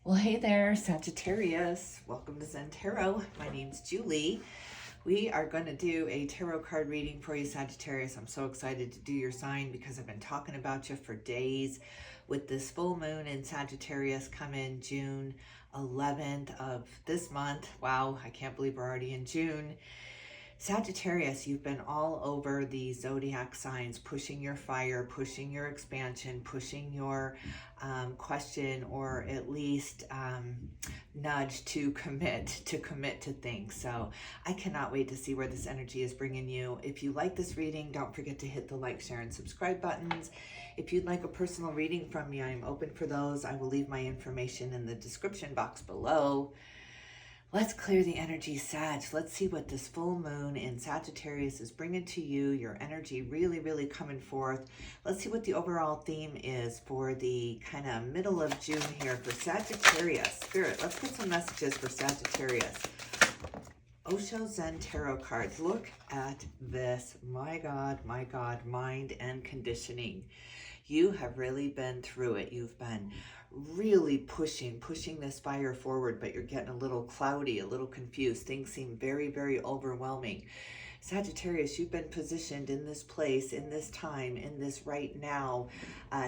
Well, hey there, Sagittarius. Welcome to Zen-Tarot. My name's Julie. We are going to do a tarot card reading for you, Sagittarius. I'm so excited to do your sign because I've been talking about you for days. With this full moon in Sagittarius coming June 11th of this month. Wow, I can't believe we're already in June. Sagittarius, you've been all over the zodiac signs, pushing your fire, pushing your expansion, pushing your question, or at least nudge to commit to things. So I cannot wait to see where this energy is bringing you. If you like this reading, don't forget to hit the like, share, and subscribe buttons. If you'd like a personal reading from me, I'm open for those. I will leave my information in the description box below. Let's clear the energy, Sag. Let's see what this full moon in Sagittarius is bringing to you. Your energy really coming forth. Let's see what the overall theme is for the kind of middle of June here for Sagittarius. Spirit, let's get some messages for Sagittarius. Osho Zen Tarot cards. Look at this. My God, mind and conditioning. You have really been through it. You've been really pushing this fire forward, but you're getting a little cloudy, a little confused. Things seem very overwhelming. Sagittarius, you've been positioned in this place, in this time, in this right now,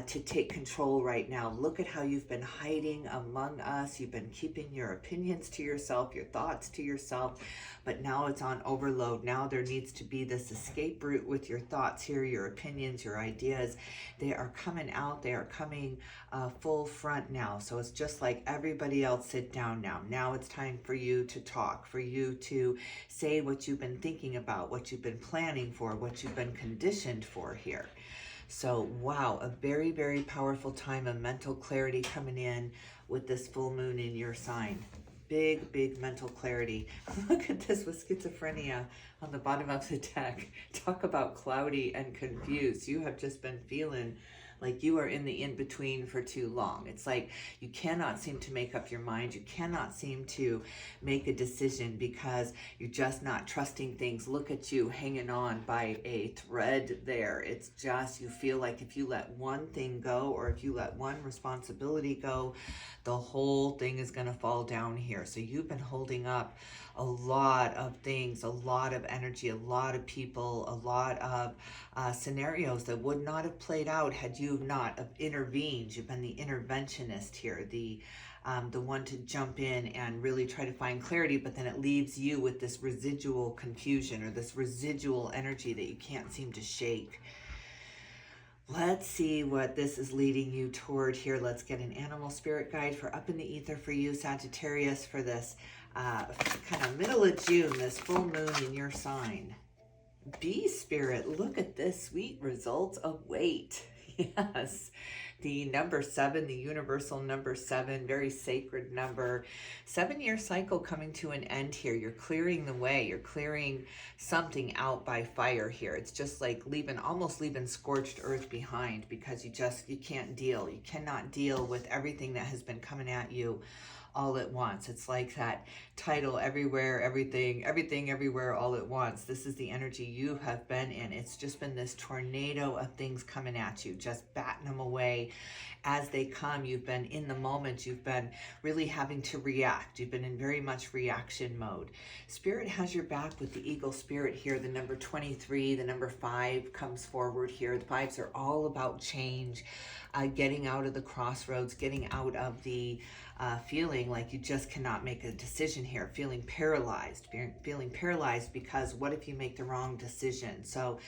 to take control right now. Look at how you've been hiding among us. You've been keeping your opinions to yourself, your thoughts to yourself, but now it's on overload. Now there needs to be this escape route with your thoughts here, your opinions, your ideas. They are coming out. They are coming full front now. So it's just like everybody else, sit down now. Now it's time for you to talk, for you to say what you've been thinking about, what you've been planning for, what you've been conditioned for here. So wow, a very powerful time of mental clarity coming in with this full moon in your sign. Big mental clarity. Look at this with schizophrenia on the bottom of the deck. Talk about cloudy and confused. You have just been feeling like you are in the in-between for too long. It's like you cannot seem to make up your mind. You cannot seem to make a decision because you're just not trusting things. Look at you hanging on by a thread there. It's just, you feel like if you let one thing go, or if you let one responsibility go, the whole thing is going to fall down here. So you've been holding up a lot of things, a lot of energy, a lot of people, a lot of scenarios that would not have played out had you not have intervened. You've been the interventionist here, the one to jump in and really try to find clarity, but then it leaves you with this residual confusion or this residual energy that you can't seem to shake. Let's see what this is leading you toward here. Let's get an animal spirit guide for up in the ether for you, Sagittarius, for this kind of middle of June, this full moon in your sign. Bee spirit, look at this. Sweet results await. Yes. The number 7, the universal number 7, very sacred number. 7-year cycle coming to an end here. You're clearing the way. You're clearing something out by fire here. It's just like almost leaving scorched earth behind because you can't deal. You cannot deal with everything that has been coming at you all at once. It's like that title, Everywhere, Everything, Everywhere, All at Once. This is the energy you have been in. It's just been this tornado of things coming at you, just batting them away as they come. You've been in the moment. You've been really having to react. You've been in very much reaction mode. Spirit has your back with the eagle spirit here. The number 23, the number 5 comes forward here. The 5s are all about change, getting out of the crossroads, getting out of the feeling like you just cannot make a decision here, feeling paralyzed because what if you make the wrong decision? So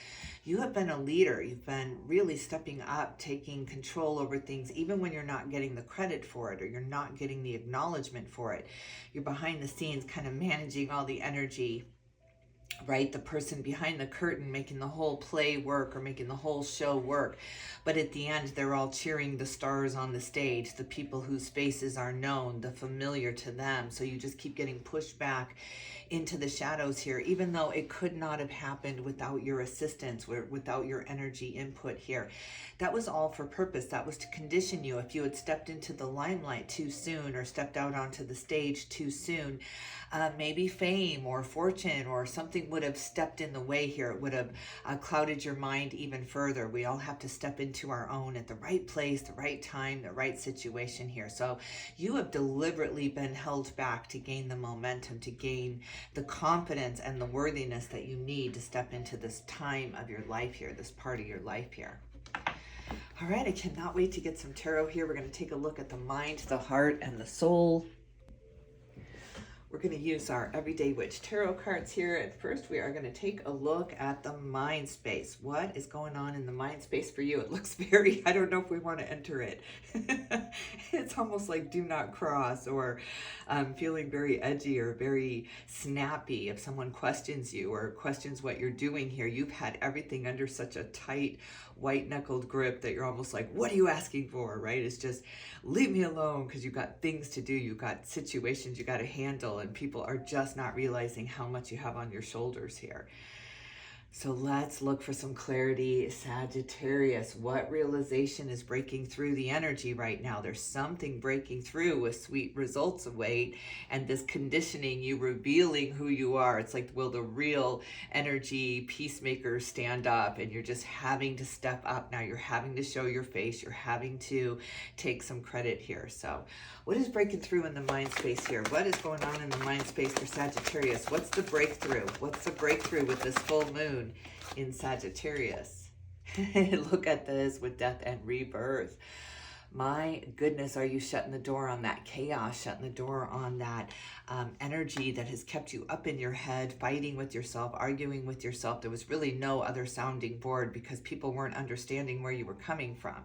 you have been a leader. You've been really stepping up, taking control over things, even when you're not getting the credit for it or you're not getting the acknowledgement for it. You're behind the scenes kind of managing all the energy, right? The person behind the curtain making the whole play work or making the whole show work. But at the end, they're all cheering the stars on the stage, the people whose faces are known, the familiar to them. So you just keep getting pushed back into the shadows here, even though it could not have happened without your assistance, without your energy input here. That was all for purpose. That was to condition you. If you had stepped into the limelight too soon or stepped out onto the stage too soon, maybe fame or fortune or something something would have stepped in the way here. It would have clouded your mind even further. We all have to step into our own at the right place, the right time, the right situation here. So you have deliberately been held back to gain the momentum, to gain the confidence and the worthiness that you need to step into this time of your life here, this part of your life here. All right, I cannot wait to get some tarot here. We're going to take a look at the mind, the heart, and the soul. We're going to use our Everyday Witch Tarot cards here. And first, we are going to take a look at the mind space. What is going on in the mind space for you? It looks very, I don't know if we want to enter it. It's almost like do not cross, or feeling very edgy or very snappy if someone questions you or questions what you're doing here. You've had everything under such a tight, white-knuckled grip that you're almost like, what are you asking for, right? It's just, leave me alone, because you've got things to do. You've got situations you got to handle, and people are just not realizing how much you have on your shoulders here. So let's look for some clarity, Sagittarius. What realization is breaking through the energy right now? There's something breaking through with sweet results await, and this conditioning, you revealing who you are. It's like, will the real energy peacemaker stand up? And you're just having to step up now. You're having to show your face. You're having to take some credit here. So what is breaking through in the mind space here? What is going on in the mind space for Sagittarius? What's the breakthrough? What's the breakthrough with this full moon in Sagittarius? Look at this with death and rebirth. My goodness, are you shutting the door on that chaos, shutting the door on that energy that has kept you up in your head, fighting with yourself, arguing with yourself? There was really no other sounding board because people weren't understanding where you were coming from.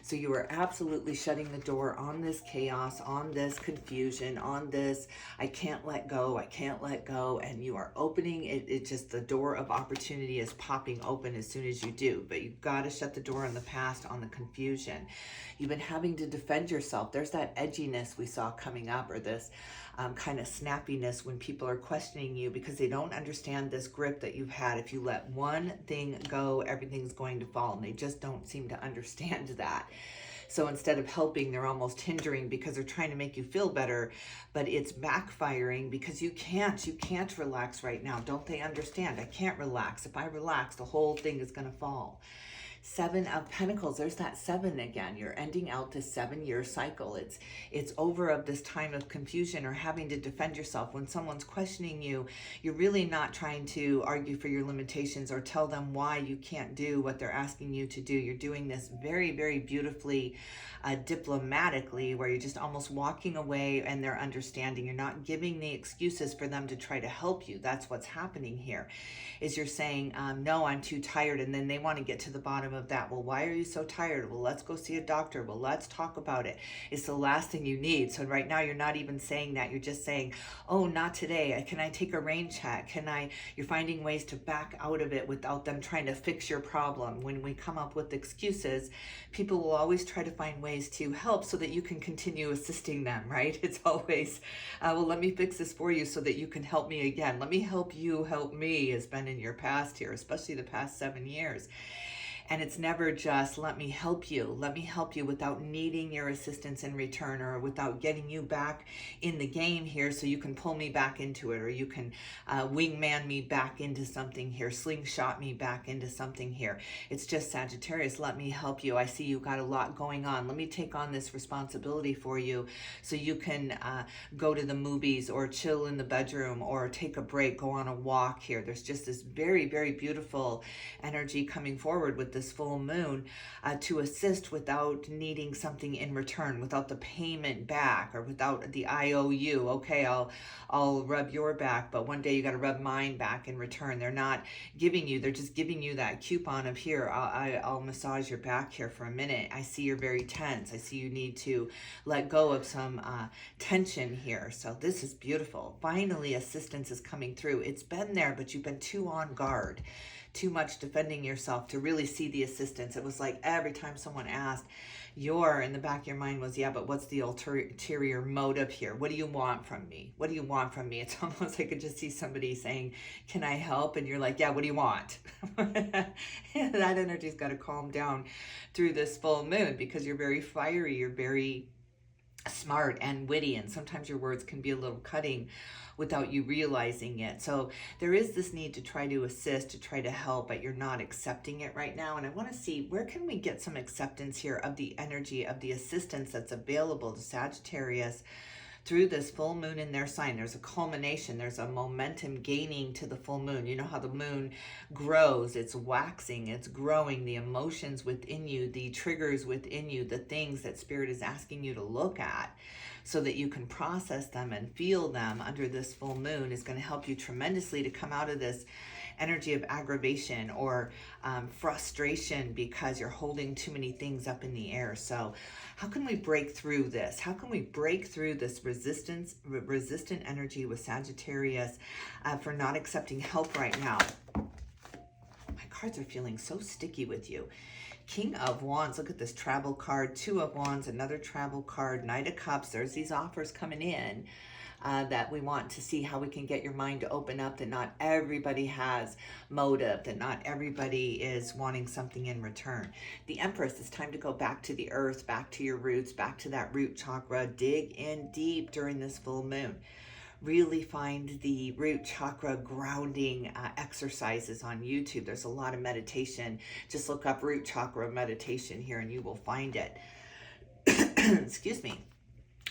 So you are absolutely shutting the door on this chaos, on this confusion, on this, I can't let go, and you are opening it. It just, the door of opportunity is popping open as soon as you do. But you've got to shut the door on the past, on the confusion. You've been having to defend yourself. There's that edginess we saw coming up, or this kind of snappiness when people are questioning you because they don't understand this grip that you've had. If you let one thing go, everything's going to fall, and they just don't seem to understand that. So instead of helping, they're almost hindering because they're trying to make you feel better, but it's backfiring because you can't relax right now. Don't they understand? I can't relax. If I relax, the whole thing is going to fall. 7 of Pentacles, there's that 7 again. You're ending out this 7-year cycle. It's over of this time of confusion or having to defend yourself. When someone's questioning you, you're really not trying to argue for your limitations or tell them why you can't do what they're asking you to do. You're doing this very, very beautifully, diplomatically, where you're just almost walking away and they're understanding. You're not giving the excuses for them to try to help you. That's what's happening here, is you're saying, no, I'm too tired. And then they want to get to the bottom of that. Well, why are you so tired? Well, let's go see a doctor. Well, let's talk about it. It's the last thing you need. So right now you're not even saying that. You're just saying, oh, not today. Can I take a rain check? You're finding ways to back out of it without them trying to fix your problem. When we come up with excuses, people will always try to find ways to help so that you can continue assisting them, right? It's always, well, let me fix this for you so that you can help me again. Let me help you help me has been in your past here, especially the past 7 years. And it's never just, let me help you without needing your assistance in return, or without getting you back in the game here so you can pull me back into it, or you can wingman me back into something here, slingshot me back into something here. It's just, Sagittarius, let me help you. I see you got a lot going on. Let me take on this responsibility for you so you can go to the movies or chill in the bedroom or take a break, go on a walk here. There's just this very, very beautiful energy coming forward with this full moon to assist without needing something in return, without the payment back, or without the IOU. Okay, I'll rub your back, but one day you got to rub mine back in return. They're not giving you, they're just giving you that coupon of, here, I'll massage your back here for a minute. I see you're very tense. I see you need to let go of some tension here. So this is beautiful. Finally, assistance is coming through. It's been there, but you've been too on guard, too much defending yourself to really see the assistance. It was like every time someone asked, in the back of your mind was, yeah, but what's the ulterior motive here? What do you want from me? What do you want from me? It's almost like I could just see somebody saying, can I help? And you're like, yeah, what do you want? That energy's got to calm down through this full moon because you're very fiery. You're very smart and witty, and sometimes your words can be a little cutting without you realizing it. So there is this need to try to assist, to try to help, but you're not accepting it right now. And I want to see, where can we get some acceptance here of the energy of the assistance that's available to Sagittarius through this full moon in their sign. There's a culmination, there's a momentum gaining to the full moon. You know how the moon grows, it's waxing, it's growing, the emotions within you, the triggers within you, the things that Spirit is asking you to look at so that you can process them and feel them under this full moon is going to help you tremendously to come out of this energy of aggravation or frustration because you're holding too many things up in the air. So how can we break through this? How can we break through this resistant energy with Sagittarius for not accepting help right now? My cards are feeling so sticky with you. King of Wands, look at this travel card, Two of Wands, another travel card, Knight of Cups. There's these offers coming in that we want to see how we can get your mind to open up, that not everybody has motive, that not everybody is wanting something in return. The Empress, it's time to go back to the earth, back to your roots, back to that root chakra. Dig in deep during this full moon. Really find the root chakra grounding exercises on YouTube. There's a lot of meditation. Just look up root chakra meditation here and you will find it. Excuse me.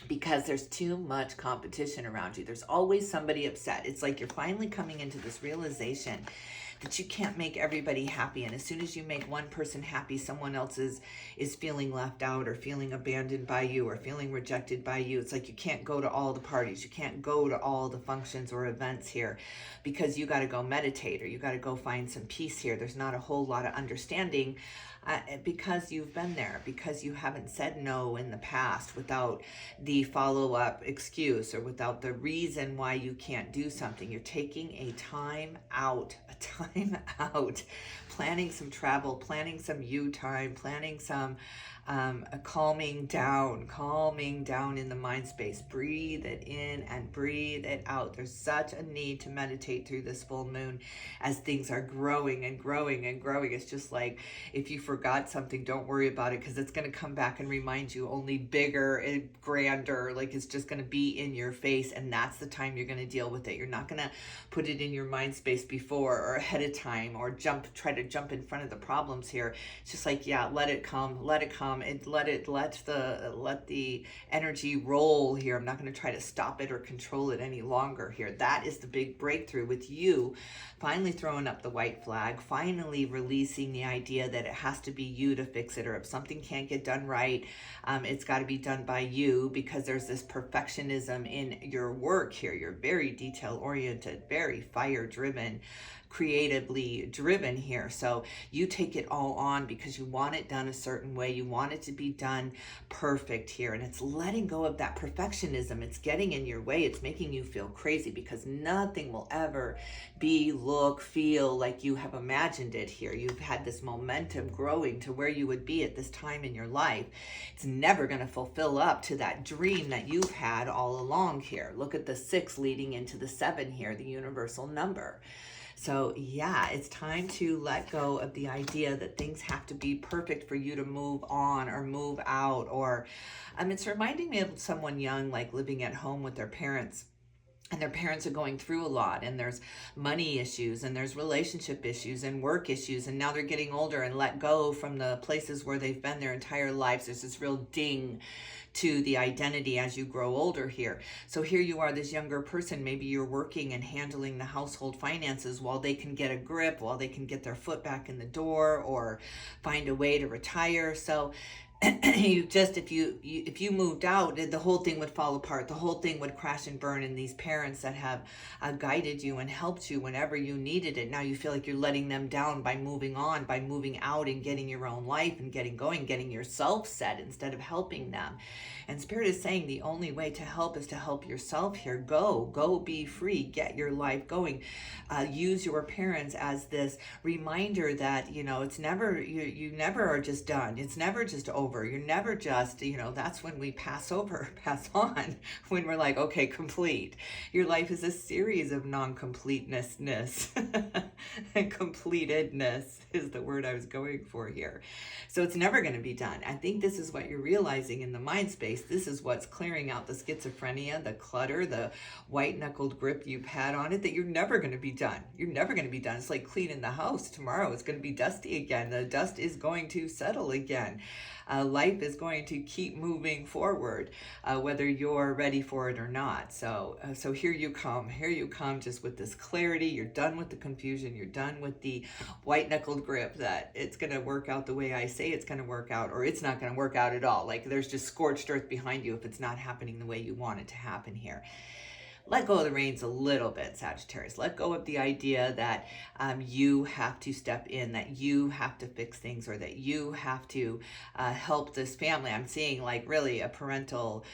Because there's too much competition around you. There's always somebody upset. It's like you're finally coming into this realization that you can't make everybody happy. And as soon as you make one person happy, someone else is feeling left out or feeling abandoned by you or feeling rejected by you. It's like you can't go to all the parties. You can't go to all the functions or events here because you got to go meditate or you got to go find some peace here. There's not a whole lot of understanding because you've been there, because you haven't said no in the past without the follow-up excuse or without the reason why you can't do something. You're taking a time out, planning some travel, planning some you time, planning some a calming down in the mind space. Breathe it in and breathe it out. There's such a need to meditate through this full moon as things are growing and growing and growing. It's just like if you forgot something, don't worry about it because it's going to come back and remind you, only bigger and grander. Like it's just going to be in your face, and that's the time you're going to deal with it. You're not going to put it in your mind space before or ahead of time or try to jump in front of the problems here. It's just like, yeah, let it come. And let the energy roll here. I'm not going to try to stop it or control it any longer here. That is the big breakthrough with you finally throwing up the white flag, finally releasing the idea that it has to be you to fix it, or if something can't get done right, it's got to be done by you, because there's this perfectionism in your work here. You're very detail oriented, very fire driven, creatively driven here. So you take it all on because you want it done a certain way. You want it to be done perfect here. And it's letting go of that perfectionism. It's getting in your way. It's making you feel crazy because nothing will ever be, look, feel like you have imagined it here. You've had this momentum growing to where you would be at this time in your life. It's never going to fulfill up to that dream that you've had all along here. Look at the 6 leading into the 7 here, the universal number. So yeah, it's time to let go of the idea that things have to be perfect for you to move on or move out. Or it's reminding me of someone young, like living at home with their parents. And their parents are going through a lot, and there's money issues, and there's relationship issues and work issues, and now they're getting older and let go from the places where they've been their entire lives. There's this real ding to the identity as you grow older here. So here you are, this younger person, maybe you're working and handling the household finances while they can get a grip, while they can get their foot back in the door or find a way to retire. So if you moved out, the whole thing would fall apart. The whole thing would crash and burn. And these parents that have guided you and helped you whenever you needed it, now you feel like you're letting them down by moving on, by moving out and getting your own life and getting going, getting yourself set instead of helping them. And Spirit is saying the only way to help is to help yourself here. Go be free, get your life going. Use your parents as this reminder that, it's never, you never are just done. It's never just over. over. You're never just, that's when we pass over, pass on, when we're like, okay, complete. Your life is a series of non-completeness. And completedness is the word I was going for here. So it's never going to be done. I think this is what you're realizing in the mind space. This is what's clearing out the schizophrenia, the clutter, the white-knuckled grip you've had on it, that you're never going to be done. You're never going to be done. It's like cleaning the house. Tomorrow it's going to be dusty again. The dust is going to settle again. Life is going to keep moving forward, whether you're ready for it or not. So here you come, just with this clarity. You're done with the confusion. You're done with the white-knuckled grip that it's going to work out the way I say it's going to work out, or it's not going to work out at all. Like there's just scorched earth behind you if it's not happening the way you want it to happen here. Let go of the reins a little bit, Sagittarius. Let go of the idea that you have to step in, that you have to fix things, or that you have to help this family. I'm seeing like really a parental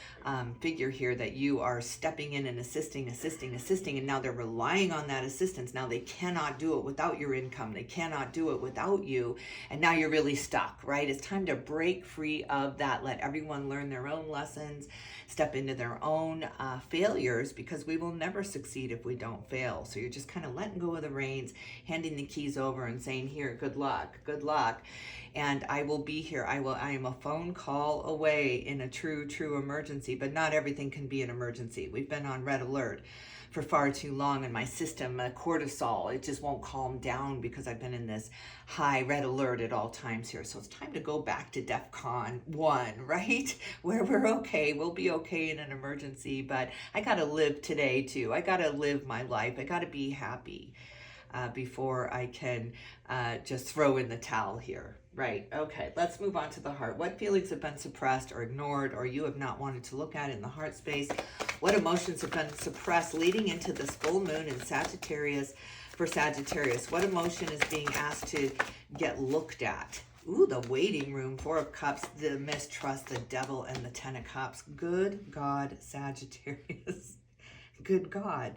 figure here, that you are stepping in and assisting, and now they're relying on that assistance. Now they cannot do it without your income. They cannot do it without you. And now you're really stuck, right? It's time to break free of that. Let everyone learn their own lessons, step into their own failures, because we will never succeed if we don't fail. So you're just kind of letting go of the reins, handing the keys over and saying, here, good luck, and I will be here. I am a phone call away in a true emergency. But not everything can be an emergency. We've been on red alert for far too long, and my system, cortisol, it just won't calm down because I've been in this high red alert at all times here. So it's time to go back to DEFCON 1, right? Where we're okay. We'll be okay in an emergency, but I got to live today too. I got to live my life. I got to be happy before I can just throw in the towel here. Right. Okay. Let's move on to the heart. What feelings have been suppressed or ignored, or you have not wanted to look at in the heart space? What emotions have been suppressed leading into this full moon in Sagittarius for Sagittarius? What emotion is being asked to get looked at? Ooh, the waiting room, 4 of Cups, the mistrust, the devil, and the 10 of Cups. Good God, Sagittarius. Good God.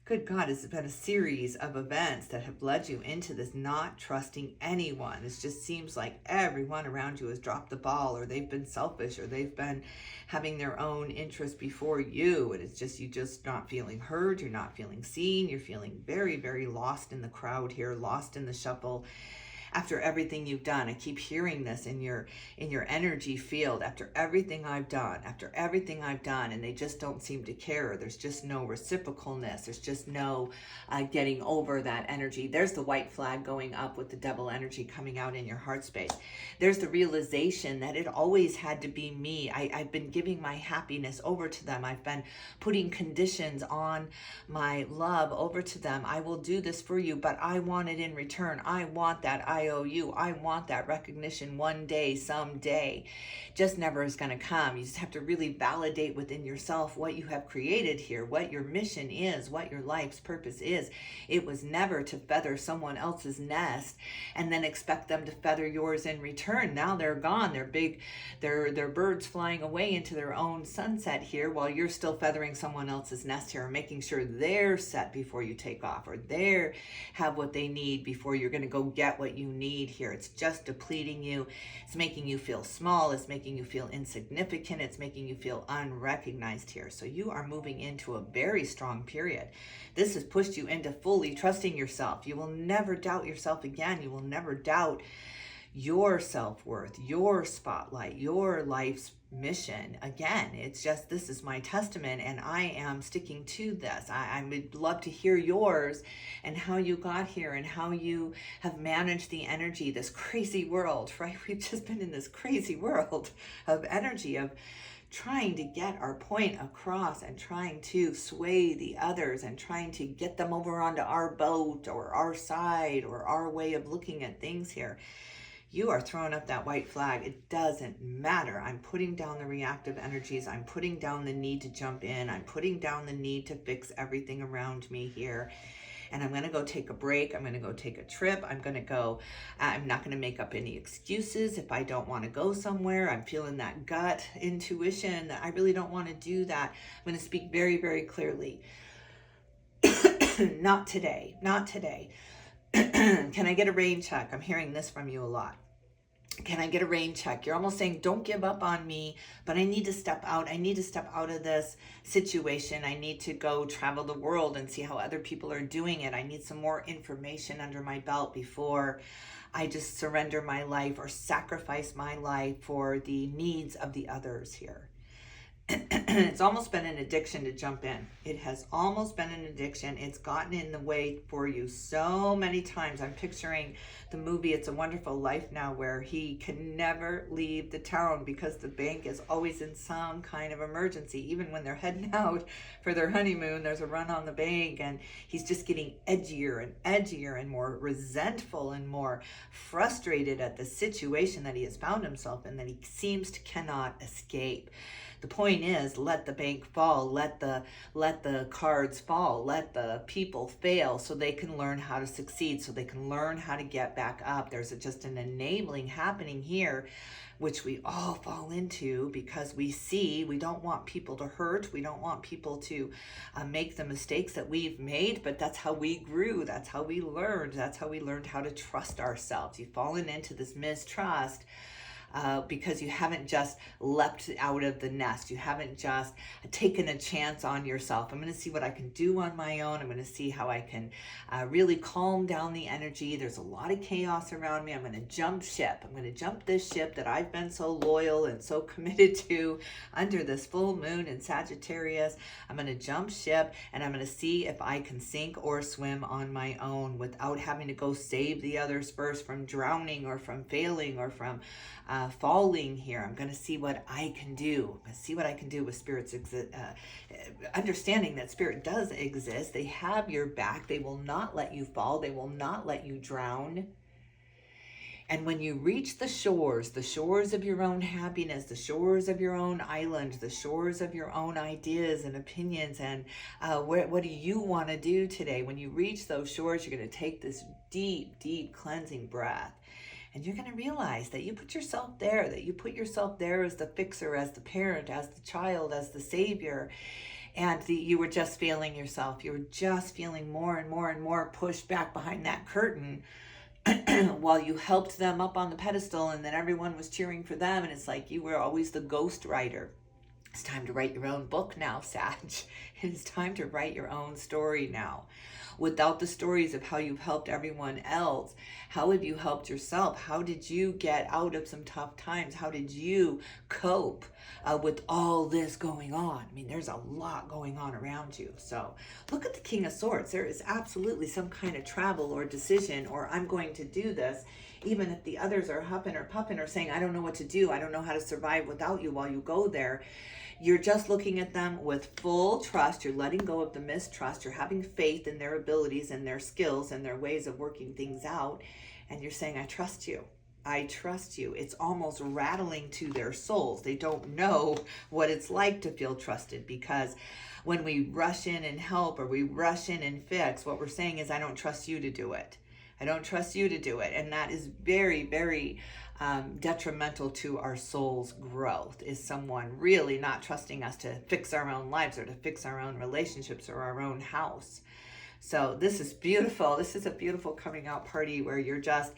Good God, it's been a series of events that have led you into this not trusting anyone. It just seems like everyone around you has dropped the ball, or they've been selfish, or they've been having their own interest before you. And it's just, you just not feeling heard. You're not feeling seen. You're feeling very, very lost in the crowd here, lost in the shuffle. After everything you've done, I keep hearing this in your energy field. After everything I've done, and they just don't seem to care. There's just no reciprocalness. There's just no getting over that energy. There's the white flag going up with the devil energy coming out in your heart space. There's the realization that it always had to be me. I've been giving my happiness over to them. I've been putting conditions on my love over to them. I will do this for you, but I want it in return. I want that IOU. I want that recognition one day, someday. Just never is going to come. You just have to really validate within yourself what you have created here, what your mission is, what your life's purpose is. It was never to feather someone else's nest and then expect them to feather yours in return. Now they're gone. They're big. They're birds flying away into their own sunset here, while you're still feathering someone else's nest here and making sure they're set before you take off, or they have what they need before you're going to go get what you need here. It's just depleting you. It's making you feel small. It's making you feel insignificant. It's making you feel unrecognized here. So you are moving into a very strong period. This has pushed you into fully trusting yourself. You will never doubt yourself again. You will never doubt your self-worth, your spotlight, your life's mission. Again, it's just, this is my testament, and I am sticking to this. I would love to hear yours and how you got here and how you have managed the energy, this crazy world, right? We've just been in this crazy world of energy, of trying to get our point across and trying to sway the others and trying to get them over onto our boat or our side or our way of looking at things here. You are throwing up that white flag. It doesn't matter. I'm putting down the reactive energies. I'm putting down the need to jump in. I'm putting down the need to fix everything around me here. And I'm going to go take a break. I'm going to go take a trip. I'm not going to make up any excuses if I don't want to go somewhere. I'm feeling that gut intuition that I really don't want to do that. I'm going to speak very, very clearly. Not today. Not today. Can I get a rain check? I'm hearing this from you a lot. Can I get a rain check? You're almost saying, don't give up on me, but I need to step out. I need to step out of this situation. I need to go travel the world and see how other people are doing it. I need some more information under my belt before I just surrender my life or sacrifice my life for the needs of the others here. It's almost been an addiction to jump in. It has almost been an addiction. It's gotten in the way for you so many times. I'm picturing the movie It's a Wonderful Life now, where he can never leave the town because the bank is always in some kind of emergency. Even when they're heading out for their honeymoon, there's a run on the bank, and he's just getting edgier and edgier and more resentful and more frustrated at the situation that he has found himself in, that he seems to cannot escape. The point is, let the bank fall, let the cards fall, let the people fail so they can learn how to succeed, so they can learn how to get back up. There's just an enabling happening here, which we all fall into because we don't want people to hurt. We don't want people to make the mistakes that we've made, but that's how we grew. That's how we learned. That's how we learned how to trust ourselves. You've fallen into this mistrust because you haven't just leapt out of the nest. You haven't just taken a chance on yourself. I'm going to see what I can do on my own. I'm going to see how I can really calm down the energy. There's a lot of chaos around me. I'm going to jump ship. I'm going to jump this ship that I've been so loyal and so committed to under this full moon in Sagittarius. I'm going to jump ship, and I'm going to see if I can sink or swim on my own without having to go save the others first from drowning or from failing or from falling here. I'm going to see what I can do. I'm going to see what I can do with Spirit's understanding that Spirit does exist. They have your back. They will not let you fall. They will not let you drown. And when you reach the shores of your own happiness, the shores of your own island, the shores of your own ideas and opinions, and what do you want to do today? When you reach those shores, you're going to take this deep, deep cleansing breath. And you're going to realize that you put yourself there, as the fixer, as the parent, as the child, as the savior. And you were just failing yourself. You were just feeling more and more and more pushed back behind that curtain while you helped them up on the pedestal, and then everyone was cheering for them. And it's like you were always the ghost writer. It's time to write your own book now, Sag. It's time to write your own story now. Without the stories of how you've helped everyone else, how have you helped yourself? How did you get out of some tough times? How did you cope with all this going on? I mean, there's a lot going on around you. So look at the King of Swords. There is absolutely some kind of travel or decision, or I'm going to do this. Even if the others are huffing or puffing or saying, I don't know what to do. I don't know how to survive without you while you go there. You're just looking at them with full trust. You're letting go of the mistrust. You're having faith in their abilities and their skills and their ways of working things out. And you're saying, I trust you. I trust you. It's almost rattling to their souls. They don't know what it's like to feel trusted, because when we rush in and help or we rush in and fix, what we're saying is, I don't trust you to do it. I don't trust you to do it. And that is very, very detrimental to our soul's growth, is someone really not trusting us to fix our own lives or to fix our own relationships or our own house. So this is beautiful. This is a beautiful coming out party where you're just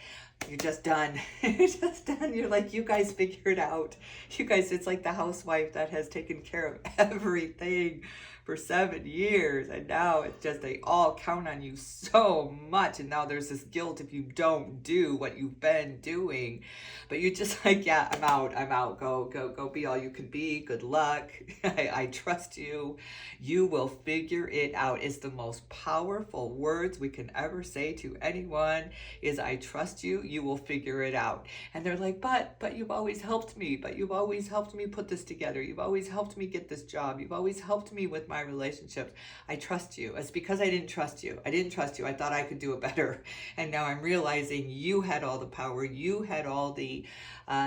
done. You're just done. You're like, you guys figure it out. You guys, it's like the housewife that has taken care of everything for 7 years, and now it's just, they all count on you so much, and now there's this guilt if you don't do what you've been doing. But you're just like, yeah, I'm out, go be all you can be. Good luck. I trust you. You will figure it out. It's the most powerful words we can ever say to anyone, is I trust you. You will figure it out. And they're like, but you've always helped me. But you've always helped me put this together. You've always helped me get this job. You've always helped me with my relationships. I trust you. It's because I didn't trust you. I thought I could do it better. And now I'm realizing you had all the power. You had all the,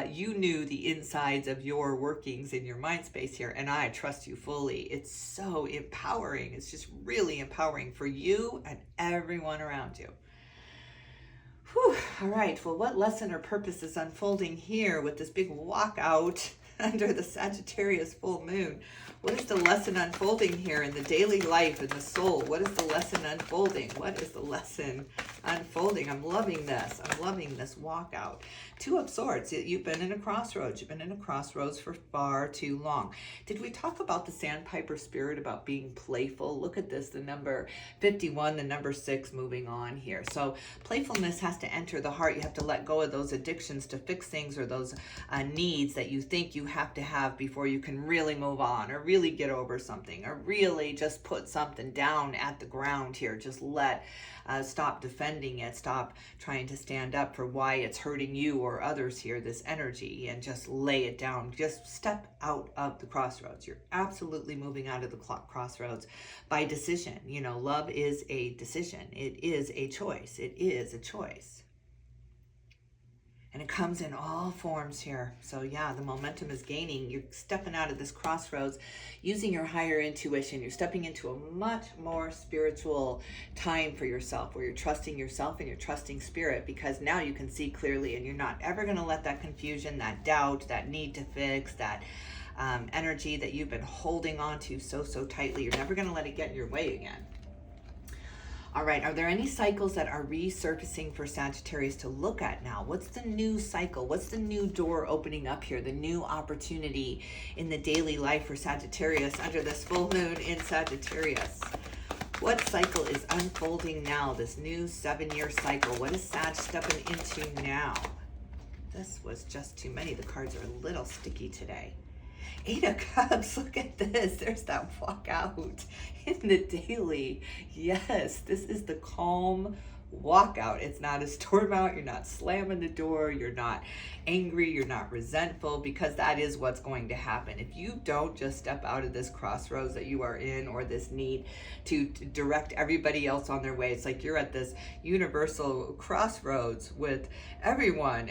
you knew the insides of your workings in your mind space here. And I trust you fully. It's so empowering. It's just really empowering for you and everyone around you. Whew. All right. Well, what lesson or purpose is unfolding here with this big walkout under the Sagittarius full moon? What is the lesson unfolding here in the daily life, in the soul? What is the lesson unfolding? What is the lesson unfolding? I'm loving this. I'm loving this walkout. Two of Swords. You've been in a crossroads. You've been in a crossroads for far too long. Did we talk about the sandpiper spirit, about being playful? Look at this, the number 51, the number 6 moving on here. So playfulness has to enter the heart. You have to let go of those addictions to fix things, or those needs that you think you have to have before you can really move on, or really get over something, or really just put something down at the ground here. Just stop defending it. Stop trying to stand up for why it's hurting you or others here, this energy, and just lay it down. Just step out of the crossroads. You're absolutely moving out of the crossroads by decision. You know, love is a decision. It is a choice. It is a choice. And it comes in all forms here. So yeah, the momentum is gaining. You're stepping out of this crossroads using your higher intuition. You're stepping into a much more spiritual time for yourself, where you're trusting yourself and you're trusting spirit, because now you can see clearly, and you're not ever going to let that confusion, that doubt, that need to fix, that energy that you've been holding on to so tightly, you're never going to let it get in your way again. All right, are there any cycles that are resurfacing for Sagittarius to look at now? What's the new cycle? What's the new door opening up here? The new opportunity in the daily life for Sagittarius under this full moon in Sagittarius? What cycle is unfolding now, this new 7-year cycle? What is Sag stepping into now? This was just too many. The cards are a little sticky today. 8 of Cups, look at this. There's that walkout in the daily. Yes, this is the calm walkout. It's not a storm out. You're not slamming the door. You're not angry. You're not resentful, because that is what's going to happen. If you don't just step out of this crossroads that you are in, or this need to direct everybody else on their way, it's like you're at this universal crossroads with everyone.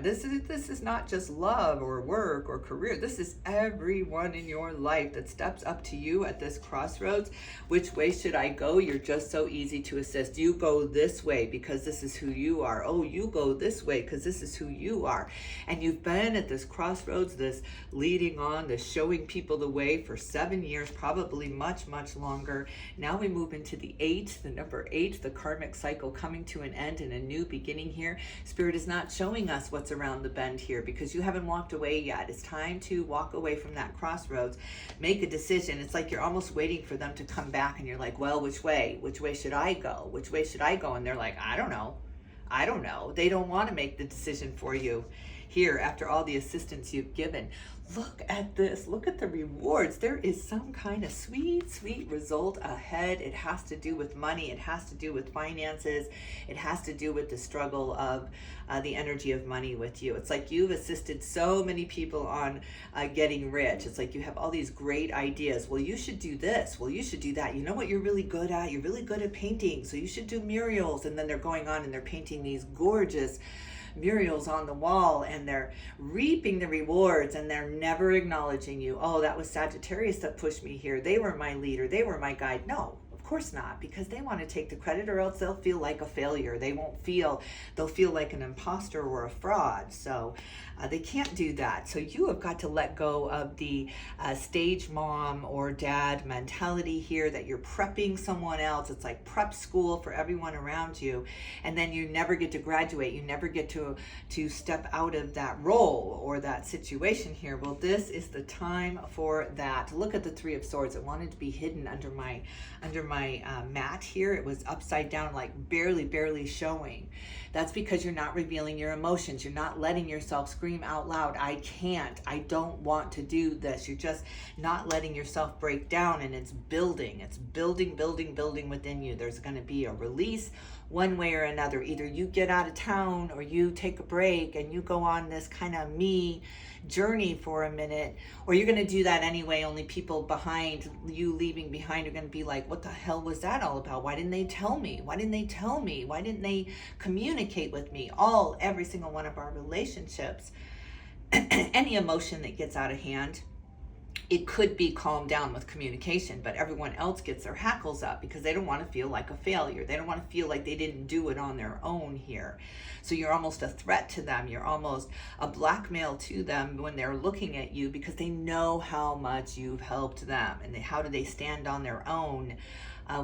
This is not just love or work or career. This is everyone in your life that steps up to you at this crossroads. Which way should I go? You're just so easy to assist. You go this way because this is who you are. Oh, you go this way because this is who you are. And you've been at this crossroads, this leading on, this showing people the way for 7 years, probably much longer. Now we move into the 8, the number 8, the karmic cycle coming to an end and a new beginning here. Spirit is not showing us what's around the bend here, because you haven't walked away yet. It's time to walk away from that crossroads, make a decision. It's like you're almost waiting for them to come back, and you're like, well, which way should I go? Which way should I go? And they're like, I don't know. They don't want to make the decision for you here after all the assistance you've given. Look at this. Look at the rewards. There is some kind of sweet result ahead. It has to do with money. It has to do with finances. It has to do with the struggle of the energy of money with you. It's like you've assisted so many people on getting rich. It's like you have all these great ideas. Well, you should do this. Well, you should do that. You know what you're really good at? You're really good at painting. So you should do murals. And then they're going on and they're painting these gorgeous murals on the wall, and they're reaping the rewards, and they're never acknowledging you. Oh, that was Sagittarius that pushed me here. They were my leader. They were my guide. No, of course not, because they want to take the credit, or else they'll feel like a failure. They'll feel like an imposter or a fraud. So they can't do that. So you have got to let go of the stage mom or dad mentality here, that you're prepping someone else. It's like prep school for everyone around you, and then you never get to graduate. You never get to step out of that role or that situation here. Well, this is the time for that. Look at the 3 of Swords. It wanted to be hidden under my mat here. It was upside down, like barely showing. That's because you're not revealing your emotions. You're not letting yourself scream out loud, I can't, I don't want to do this. You're just not letting yourself break down, and it's building within you. There's going to be a release one way or another. Either you get out of town, or you take a break and you go on this kind of me journey for a minute, or you're going to do that anyway. Only people behind you leaving behind are going to be like, what the hell was that all about? Why didn't they tell me? Why didn't they communicate with me? Every single one of our relationships, any emotion that gets out of hand, it could be calmed down with communication, but everyone else gets their hackles up because they don't want to feel like a failure. They don't want to feel like they didn't do it on their own here. So you're almost a threat to them. You're almost a blackmail to them when they're looking at you, because they know how much you've helped them, and how do they stand on their own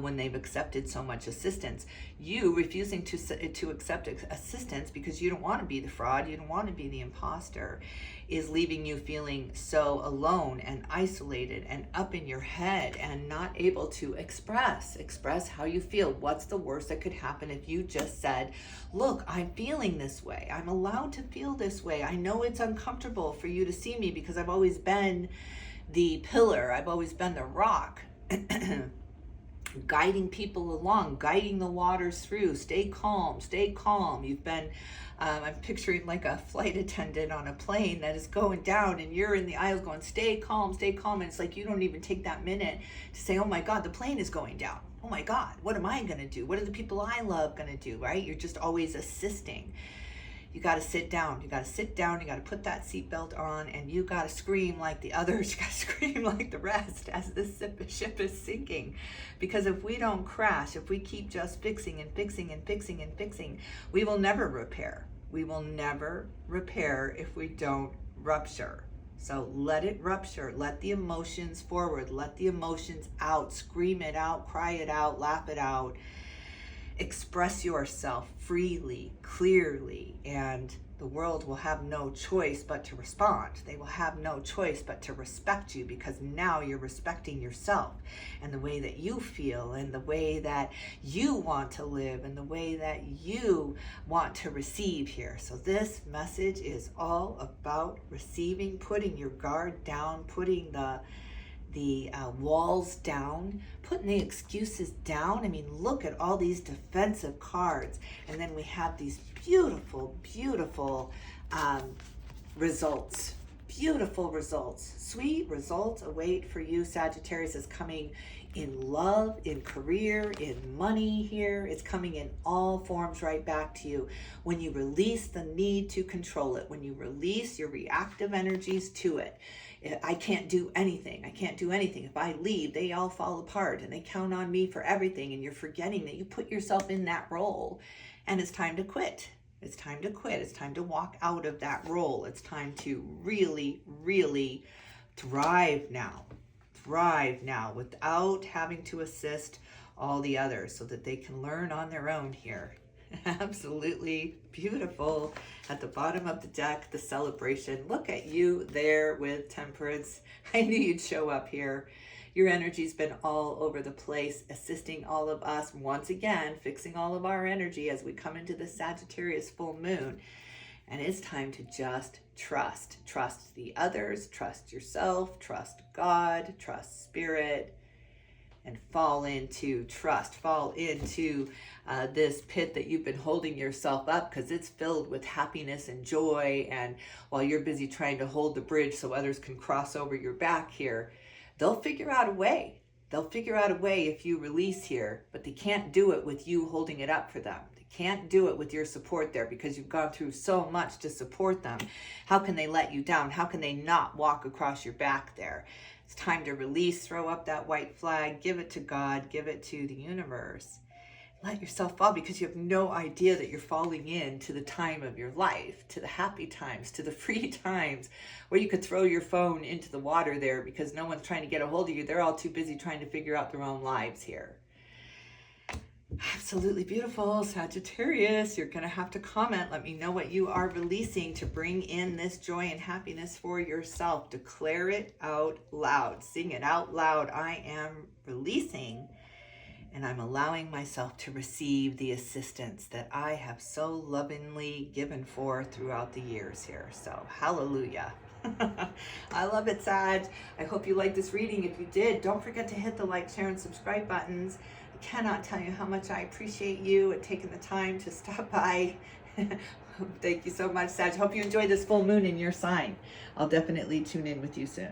when they've accepted so much assistance. You refusing to accept assistance because you don't want to be the fraud, you don't want to be the imposter, is leaving you feeling so alone and isolated and up in your head and not able to express how you feel. What's the worst that could happen if you just said, look, I'm feeling this way. I'm allowed to feel this way. I know it's uncomfortable for you to see me because I've always been the pillar. I've always been the rock. Guiding people along, guiding the waters through. Stay calm, stay calm. You've been, I'm picturing like a flight attendant on a plane that is going down, and you're in the aisles going, stay calm, stay calm. And it's like you don't even take that minute to say, oh my God, the plane is going down. Oh my God, what am I going to do? What are the people I love going to do, right? You're just always assisting. You got to sit down. You got to sit down. You got to put that seatbelt on, and you got to scream like the others. You got to scream like the rest as this ship is sinking. Because if we don't crash, if we keep just fixing and fixing and fixing and fixing, we will never repair. We will never repair if we don't rupture. So let it rupture. Let the emotions forward. Let the emotions out. Scream it out. Cry it out. Laugh it out. Express yourself freely, clearly, and the world will have no choice but to respond. They will have no choice but to respect you, because now you're respecting yourself and the way that you feel and the way that you want to live and the way that you want to receive here. So this message is all about receiving, putting your guard down, putting the walls down, putting the excuses down. I mean, look at all these defensive cards. And then we have these beautiful, beautiful results. Beautiful results. Sweet results await for you. Sagittarius is coming in love, in career, in money here. It's coming in all forms right back to you. When you release the need to control it, when you release your reactive energies to it. I can't do anything. I can't do anything. If I leave, they all fall apart and they count on me for everything. And you're forgetting that you put yourself in that role, and it's time to quit. It's time to quit. It's time to walk out of that role. It's time to really, really thrive now. Thrive now without having to assist all the others, so that they can learn on their own here. Absolutely beautiful. At the bottom of the deck, the celebration. Look at you there with Temperance. I knew you'd show up here. Your energy's been all over the place, assisting all of us once again, fixing all of our energy as we come into the Sagittarius full moon. And it's time to just trust. Trust the others, trust yourself, trust God, trust spirit, and fall into trust. Fall into this pit that you've been holding yourself up, because it's filled with happiness and joy. And while you're busy trying to hold the bridge so others can cross over your back here, they'll figure out a way. They'll figure out a way if you release here, but they can't do it with you holding it up for them. They can't do it with your support there, because you've gone through so much to support them. How can they let you down? How can they not walk across your back there? It's time to release, throw up that white flag, give it to God, give it to the universe. Let yourself fall, because you have no idea that you're falling into the time of your life, to the happy times, to the free times, where you could throw your phone into the water there, because no one's trying to get a hold of you. They're all too busy trying to figure out their own lives here. Absolutely beautiful. Sagittarius, you're going to have to comment. Let me know what you are releasing to bring in this joy and happiness for yourself. Declare it out loud. Sing it out loud. I am releasing, and I'm allowing myself to receive the assistance that I have so lovingly given for throughout the years here. So hallelujah. I love it, Sag. I hope you liked this reading. If you did, don't forget to hit the like, share, and subscribe buttons. I cannot tell you how much I appreciate you and taking the time to stop by. Thank you so much, Sag. Hope you enjoy this full moon in your sign. I'll definitely tune in with you soon.